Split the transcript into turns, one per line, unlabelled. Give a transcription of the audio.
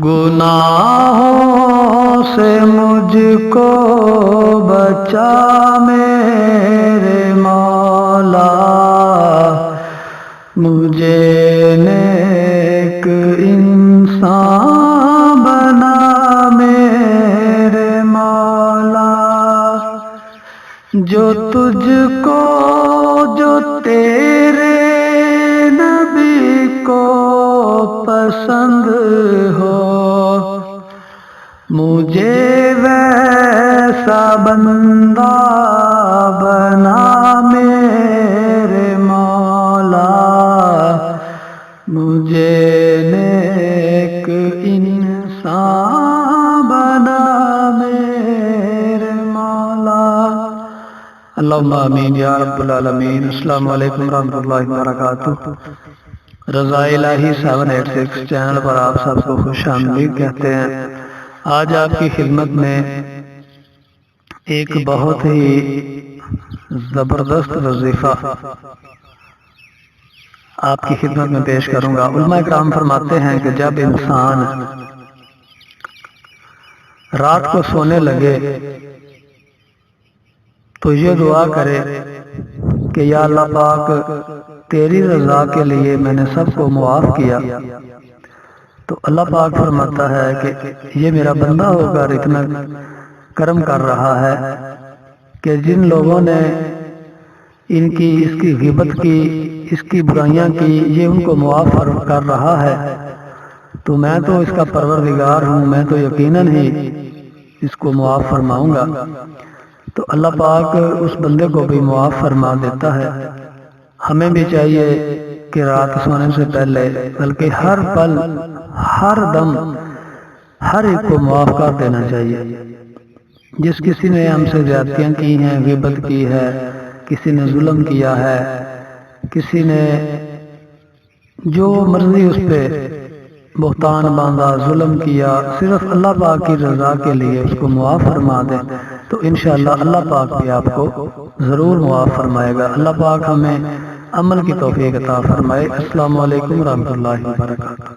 گناہوں سے مجھ کو بچا میرے مولا، مجھے نیک انسان بنا میرے مولا، جو تجھ کو جو تیرے نبی کو پسند ہو، مجھے ویسا بندہ بنا میرے مولا، مجھے نیک انسان بنا میرے مولا۔ اللہم آمین یا رب العالمین۔ السلام علیکم ورحمۃ اللہ وبرکاتہ۔ رضا الہی 786 چینل پر آپ سب کو خوش آمدید کہتے ہیں۔ آج آپ کی خدمت میں ایک بہت ہی زبردست وظیفہ آپ کی خدمت میں پیش کروں گا۔ علماء اکرام فرماتے ہیں کہ جب انسان رات کو سونے لگے تو یہ دعا کرے کہ یا اللہ پاک، تیری رضا کے لیے میں نے سب کو معاف کیا، تو اللہ پاک فرماتا ہے کہ یہ میرا بندہ ہو کر اتنا کرم کر رہا ہے کہ جن لوگوں نے ان کی اس کی غیبت کی، اس کی برائیاں کی، یہ ان کو معاف کر رہا ہے، تو میں تو اس کا پروردگار ہوں، میں تو یقیناً ہی اس کو معاف فرماؤں گا۔ تو اللہ پاک اس بندے کو بھی معاف فرما دیتا ہے۔ ہمیں بھی چاہیے کہ رات سونے سے پہلے بلکہ ہر پل ہر دم ہر ایک کو معاف کر دینا چاہیے۔ جس کسی نے ہم سے زیادتیاں کی ہیں، غیبت کی ہے، کسی نے ظلم کیا ہے، کسی نے جو مرضی اس پہ بہتان باندھا، ظلم کیا، صرف اللہ پاک کی رضا کے لیے اس کو معاف فرما دے تو انشاءاللہ اللہ پاک بھی آپ کو ضرور معاف فرمائے گا۔ اللہ پاک ہمیں عمل کی توفیق عطا فرمائے۔ السلام علیکم ورحمۃ اللہ وبرکاتہ۔